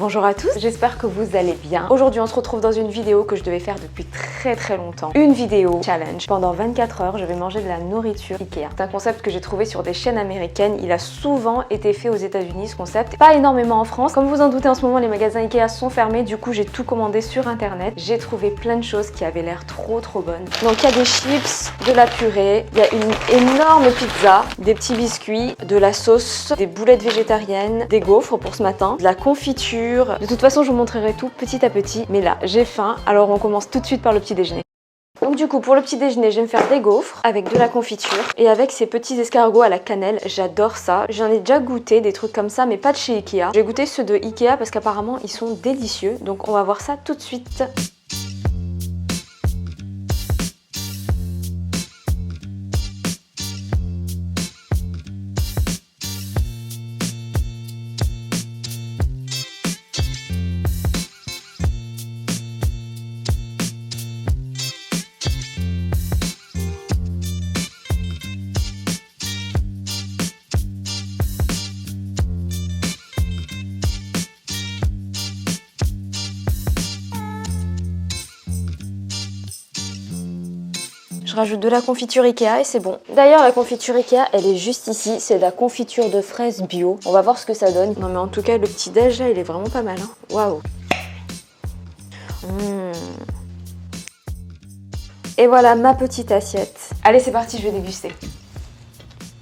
Bonjour à tous, j'espère que vous allez bien. Aujourd'hui on se retrouve dans une vidéo que je devais faire depuis très longtemps. Une vidéo challenge. Pendant 24 heures, je vais manger de la nourriture Ikea. C'est un concept que j'ai trouvé sur des chaînes américaines. Il a souvent été fait aux États-Unis ce concept. Pas énormément en France. Comme vous en doutez, en ce moment les magasins Ikea sont fermés. Du coup j'ai tout commandé sur internet. J'ai trouvé plein de choses qui avaient l'air trop bonnes. Donc il y a des chips, de la purée, il y a une énorme pizza, des petits biscuits, de la sauce, des boulettes végétariennes, des gaufres pour ce matin, de la confiture. De toute façon, je vous montrerai tout petit à petit. Mais là, j'ai faim, alors on commence tout de suite par le petit déjeuner. Donc du coup, pour le petit déjeuner, je vais me faire des gaufres avec de la confiture et avec ces petits escargots à la cannelle. J'adore ça. J'en ai déjà goûté des trucs comme ça, mais pas de chez Ikea. J'ai goûté ceux de Ikea parce qu'apparemment, ils sont délicieux. Donc on va voir ça tout de suite. Je rajoute de la confiture Ikea et c'est bon. D'ailleurs, la confiture Ikea, elle est juste ici. C'est de la confiture de fraises bio. On va voir ce que ça donne. Non mais en tout cas, le petit déj, il est vraiment pas mal. Hein. Waouh. Et voilà ma petite assiette. Allez, c'est parti, je vais déguster.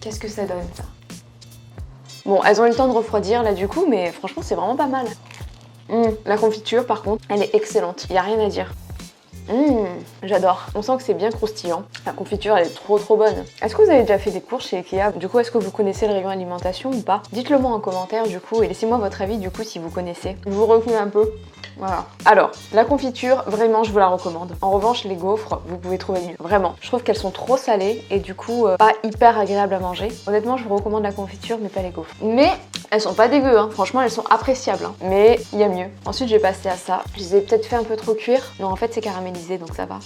Qu'est-ce que ça donne, ça? Bon, elles ont eu le temps de refroidir là du coup, mais franchement, c'est vraiment pas mal. La confiture, par contre, elle est excellente. Il n'y a rien à dire. J'adore. On sent que c'est bien croustillant. La confiture, elle est trop bonne. Est-ce que vous avez déjà fait des courses chez Ikea? Du coup, est-ce que vous connaissez le rayon alimentation ou pas? Dites-le moi en commentaire du coup et laissez-moi votre avis du coup si vous connaissez. Je vous recule un peu. Voilà. Alors, la confiture, vraiment, je vous la recommande. En revanche, les gaufres, vous pouvez trouver mieux. Vraiment. Je trouve qu'elles sont trop salées et du coup, pas hyper agréables à manger. Honnêtement, je vous recommande la confiture, mais pas les gaufres. Mais elles sont pas dégueu, hein. Franchement, elles sont appréciables. Hein. Mais il y a mieux. Ensuite, j'ai passé à ça. Je les ai peut-être fait un peu trop cuire. Non, en fait, c'est caramélisé, donc ça va.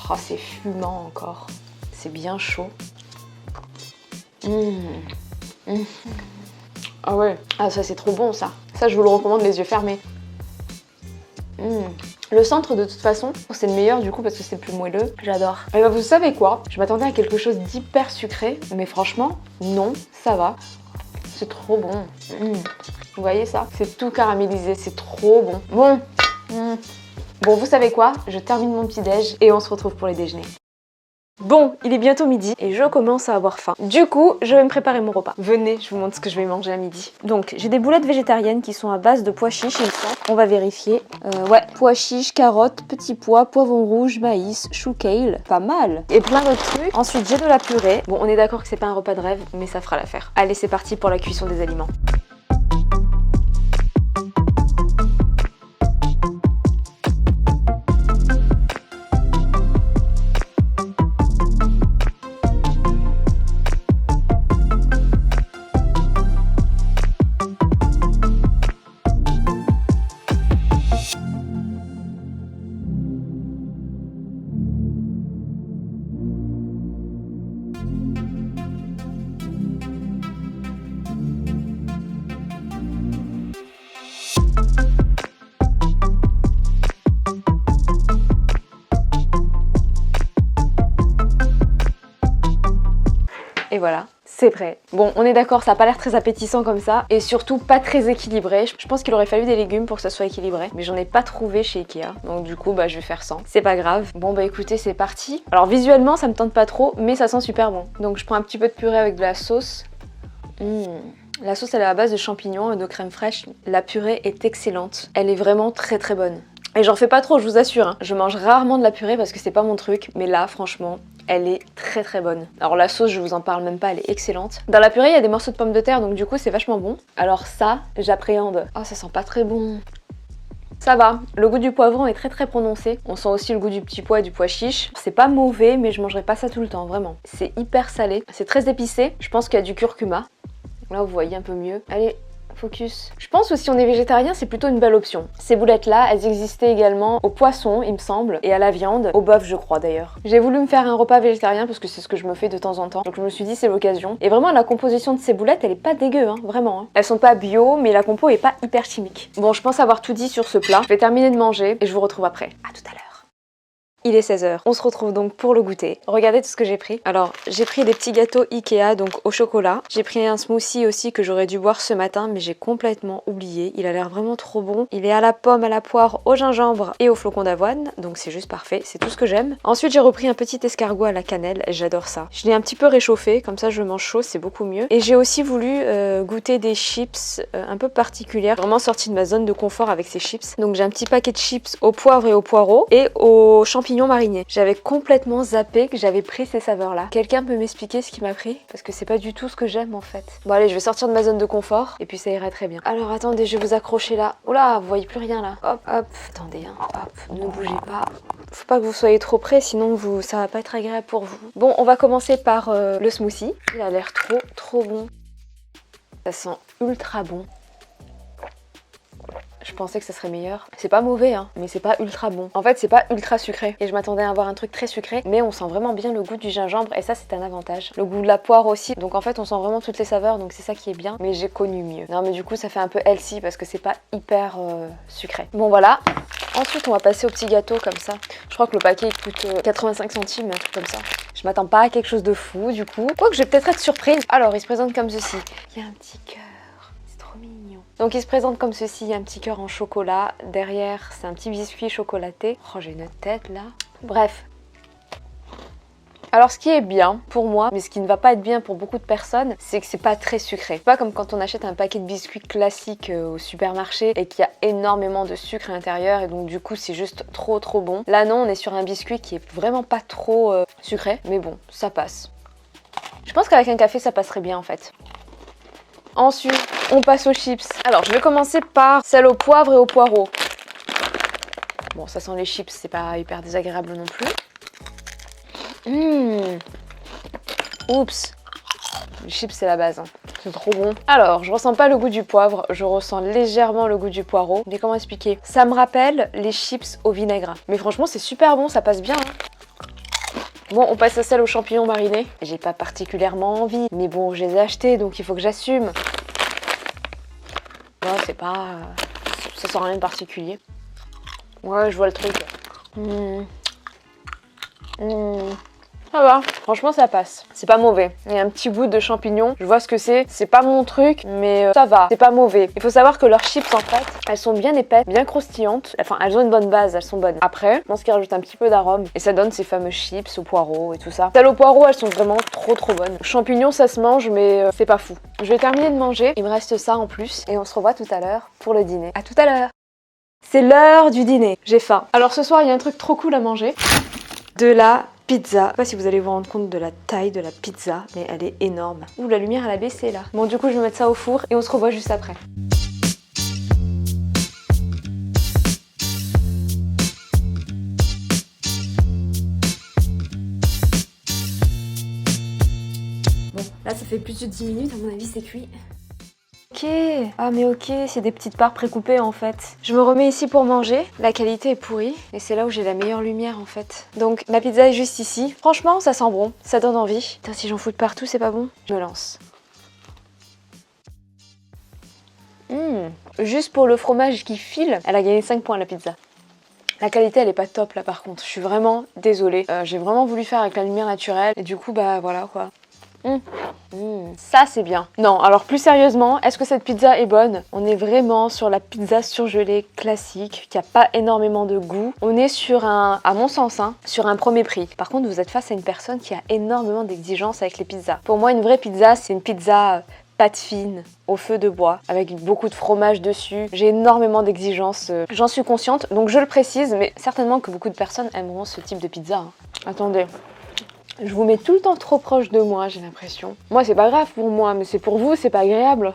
Oh, c'est fumant encore. C'est bien chaud. Ah ouais. Ah, ça, c'est trop bon, ça. Ça, je vous le recommande les yeux fermés. Le centre de toute façon c'est le meilleur du coup parce que c'est plus moelleux, j'adore. Et bah vous savez quoi, je m'attendais à quelque chose d'hyper sucré mais franchement non, ça va, c'est trop bon. Vous voyez ça, c'est tout caramélisé, c'est trop bon. Bon vous savez quoi, je termine mon petit déj et on se retrouve pour les déjeuners. Bon, il est bientôt midi et je commence à avoir faim. Du coup, je vais me préparer mon repas. Venez, je vous montre ce que je vais manger à midi. Donc, j'ai des boulettes végétariennes qui sont à base de pois chiches, il me semble. On va vérifier. Ouais, pois chiches, carottes, petits pois, poivrons rouges, maïs, chou kale. Pas mal. Et plein d'autres trucs. Ensuite, j'ai de la purée. Bon, on est d'accord que c'est pas un repas de rêve, mais ça fera l'affaire. Allez, c'est parti pour la cuisson des aliments. Et voilà, c'est prêt. Bon, on est d'accord, ça a pas l'air très appétissant comme ça et surtout pas très équilibré. Je pense qu'il aurait fallu des légumes pour que ça soit équilibré, mais j'en ai pas trouvé chez Ikea. Donc du coup, bah je vais faire sans. C'est pas grave. Bon bah écoutez, c'est parti. Alors visuellement, ça me tente pas trop, mais ça sent super bon. Donc je prends un petit peu de purée avec de la sauce. La sauce elle est à base de champignons et de crème fraîche. La purée est excellente. Elle est vraiment très bonne. Et j'en fais pas trop, je vous assure. Hein. Je mange rarement de la purée parce que c'est pas mon truc, mais là, franchement, elle est très bonne. Alors la sauce, je vous en parle même pas, elle est excellente. Dans la purée, il y a des morceaux de pommes de terre, donc du coup, c'est vachement bon. Alors ça, j'appréhende. Oh, ça sent pas très bon. Ça va, le goût du poivron est très prononcé. On sent aussi le goût du petit pois et du pois chiche. C'est pas mauvais, mais je mangerai pas ça tout le temps, vraiment. C'est hyper salé, c'est très épicé. Je pense qu'il y a du curcuma. Là, vous voyez un peu mieux. Allez, focus. Je pense que si on est végétarien, c'est plutôt une belle option. Ces boulettes-là, elles existaient également au poisson, il me semble, et à la viande, au bœuf, je crois d'ailleurs. J'ai voulu me faire un repas végétarien parce que c'est ce que je me fais de temps en temps. Donc je me suis dit, c'est l'occasion. Et vraiment, la composition de ces boulettes, elle est pas dégueu, hein, vraiment. Hein. Elles sont pas bio, mais la compo est pas hyper chimique. Bon, je pense avoir tout dit sur ce plat. Je vais terminer de manger et je vous retrouve après. À tout à l'heure. Il est 16h, on se retrouve donc pour le goûter. Regardez tout ce que j'ai pris. Alors, j'ai pris des petits gâteaux Ikea, donc au chocolat. J'ai pris un smoothie aussi que j'aurais dû boire ce matin, mais j'ai complètement oublié. Il a l'air vraiment trop bon. Il est à la pomme, à la poire, au gingembre et au flocon d'avoine, donc c'est juste parfait, c'est tout ce que j'aime. Ensuite, j'ai repris un petit escargot à la cannelle, j'adore ça. Je l'ai un petit peu réchauffé, comme ça je le mange chaud, c'est beaucoup mieux. Et j'ai aussi voulu goûter des chips un peu particulières, vraiment sortie de ma zone de confort avec ces chips. Donc j'ai un petit paquet de chips au poivre et au poireau et aux champignons marinés. J'avais complètement zappé que j'avais pris ces saveurs-là. Quelqu'un peut m'expliquer ce qui m'a pris? Parce que c'est pas du tout ce que j'aime en fait. Bon allez, je vais sortir de ma zone de confort et puis ça ira très bien. Alors attendez, je vais vous accrocher là. Oula, vous voyez plus rien là. Hop, hop. Attendez, hein. Hop, ne bougez pas. Faut pas que vous soyez trop près, sinon ça va pas être agréable pour vous. Bon, on va commencer par le smoothie. Il a l'air trop bon. Ça sent ultra bon. Je pensais que ça serait meilleur. C'est pas mauvais, hein, mais c'est pas ultra bon. En fait, c'est pas ultra sucré. Et je m'attendais à avoir un truc très sucré, mais on sent vraiment bien le goût du gingembre, et ça, c'est un avantage. Le goût de la poire aussi. Donc en fait, on sent vraiment toutes les saveurs, donc c'est ça qui est bien. Mais j'ai connu mieux. Non, mais du coup, ça fait un peu healthy parce que c'est pas hyper sucré. Bon, voilà. Ensuite, on va passer au petit gâteau comme ça. Je crois que le paquet il coûte 85 centimes, un truc comme ça. Je m'attends pas à quelque chose de fou, du coup. Quoique, je vais peut-être être surprise. Alors, il se présente comme ceci. Il y a un petit cœur. Donc il se présente comme ceci, il y a un petit cœur en chocolat, derrière c'est un petit biscuit chocolaté. Oh j'ai une tête là. Bref. Alors ce qui est bien pour moi, mais ce qui ne va pas être bien pour beaucoup de personnes, c'est que c'est pas très sucré. C'est pas comme quand on achète un paquet de biscuits classiques au supermarché et qu'il y a énormément de sucre à l'intérieur et donc du coup c'est juste trop bon. Là non, on est sur un biscuit qui est vraiment pas trop sucré, mais bon, ça passe. Je pense qu'avec un café ça passerait bien en fait. Ensuite, on passe aux chips. Alors, je vais commencer par celle au poivre et au poireau. Bon, ça sent les chips, c'est pas hyper désagréable non plus. Oups. Les chips, c'est la base. Hein. C'est trop bon. Alors, je ressens pas le goût du poivre, je ressens légèrement le goût du poireau. Mais comment expliquer? Ça me rappelle les chips au vinaigre. Mais franchement, c'est super bon, ça passe bien. Hein. Bon, on passe à celle aux champignons marinés. J'ai pas particulièrement envie, mais bon, je les ai achetés, donc il faut que j'assume. Bon, c'est pas... ça sent rien de particulier. Ouais, je vois le truc. Ça va, franchement ça passe. C'est pas mauvais. Il y a un petit goût de champignons. Je vois ce que c'est. C'est pas mon truc, mais ça va. C'est pas mauvais. Il faut savoir que leurs chips en fait, elles sont bien épaisses, bien croustillantes. Enfin, elles ont une bonne base, elles sont bonnes. Après, je pense qu'ils rajoutent un petit peu d'arôme et ça donne ces fameux chips au poireau et tout ça. Celles au poireau, elles sont vraiment trop bonnes. Champignons, ça se mange, mais c'est pas fou. Je vais terminer de manger. Il me reste ça en plus et on se revoit tout à l'heure pour le dîner. À tout à l'heure. C'est l'heure du dîner. J'ai faim. Alors ce soir, il y a un truc trop cool à manger. De la pizza. Je sais pas si vous allez vous rendre compte de la taille de la pizza, mais elle est énorme. Ouh, la lumière elle a baissé là. Bon, du coup, je vais mettre ça au four et on se revoit juste après. Bon, là ça fait plus de 10 minutes, à mon avis c'est cuit. Ok, ah mais ok, c'est des petites parts précoupées en fait. Je me remets ici pour manger, la qualité est pourrie et c'est là où j'ai la meilleure lumière en fait. Donc la pizza est juste ici. Franchement, ça sent bon, ça donne envie. Putain, si j'en fous de partout, c'est pas bon. Je me lance. Juste pour le fromage qui file, elle a gagné 5 points la pizza. La qualité elle est pas top là par contre, je suis vraiment désolée. J'ai vraiment voulu faire avec la lumière naturelle et du coup bah voilà quoi. Ça c'est bien. Non, alors plus sérieusement, est-ce que cette pizza est bonne? On est vraiment sur la pizza surgelée classique, qui a pas énormément de goût. On est sur un, à mon sens, sur un premier prix. Par contre, vous êtes face à une personne qui a énormément d'exigences avec les pizzas. Pour moi, une vraie pizza, c'est une pizza pâte fine, au feu de bois, avec beaucoup de fromage dessus. J'ai énormément d'exigences, j'en suis consciente, donc je le précise, mais certainement que beaucoup de personnes aimeront ce type de pizza. Attendez. Je vous mets tout le temps trop proche de moi, j'ai l'impression. Moi, c'est pas grave pour moi, mais c'est pour vous, c'est pas agréable.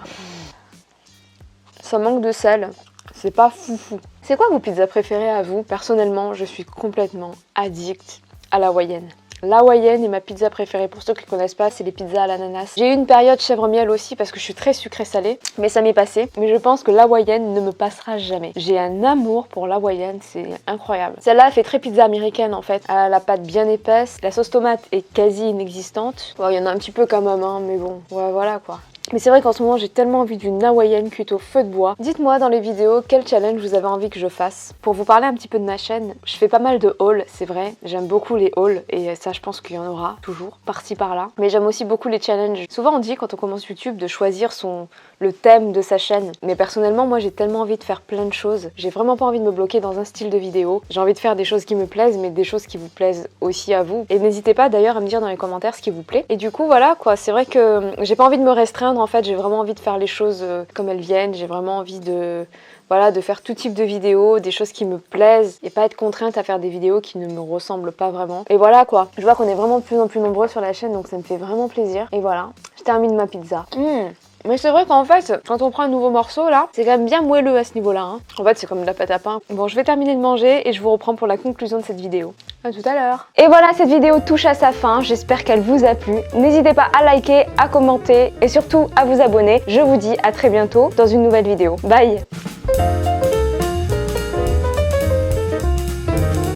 Ça manque de sel. C'est pas foufou. C'est quoi vos pizzas préférées à vous? Personnellement, je suis complètement addict à la hawaïenne. L'hawaïenne est ma pizza préférée. Pour ceux qui ne connaissent pas, c'est les pizzas à l'ananas. J'ai eu une période chèvre miel aussi parce que je suis très sucrée-salée, mais ça m'est passé. Mais je pense que l'hawaïenne ne me passera jamais. J'ai un amour pour l'hawaïenne, c'est incroyable. Celle-là fait très pizza américaine en fait. Elle a la pâte bien épaisse, la sauce tomate est quasi inexistante. Bon, il y en a un petit peu quand même, hein, mais bon, ouais, voilà quoi. Mais c'est vrai qu'en ce moment j'ai tellement envie d'une hawaïenne cuite au feu de bois. Dites-moi dans les vidéos quel challenge vous avez envie que je fasse. Pour vous parler un petit peu de ma chaîne, je fais pas mal de hauls, c'est vrai. J'aime beaucoup les hauls et ça je pense qu'il y en aura toujours, par-ci par-là. Mais j'aime aussi beaucoup les challenges. Souvent on dit quand on commence YouTube de choisir le thème de sa chaîne. Mais personnellement moi j'ai tellement envie de faire plein de choses. J'ai vraiment pas envie de me bloquer dans un style de vidéo. J'ai envie de faire des choses qui me plaisent mais des choses qui vous plaisent aussi à vous. Et n'hésitez pas d'ailleurs à me dire dans les commentaires ce qui vous plaît. Et du coup voilà quoi, c'est vrai que j'ai pas envie de me restreindre en fait, j'ai vraiment envie de faire les choses comme elles viennent, j'ai vraiment envie de faire tout type de vidéos, des choses qui me plaisent et pas être contrainte à faire des vidéos qui ne me ressemblent pas vraiment. Et voilà quoi, je vois qu'on est vraiment de plus en plus nombreux sur la chaîne donc ça me fait vraiment plaisir. Et voilà, je termine ma pizza. Mais c'est vrai qu'en fait, quand on prend un nouveau morceau là, c'est quand même bien moelleux à ce niveau-là. Hein. En fait, c'est comme de la pâte à pain. Bon, je vais terminer de manger et je vous reprends pour la conclusion de cette vidéo. À tout à l'heure. Et voilà, cette vidéo touche à sa fin. J'espère qu'elle vous a plu. N'hésitez pas à liker, à commenter et surtout à vous abonner. Je vous dis à très bientôt dans une nouvelle vidéo. Bye!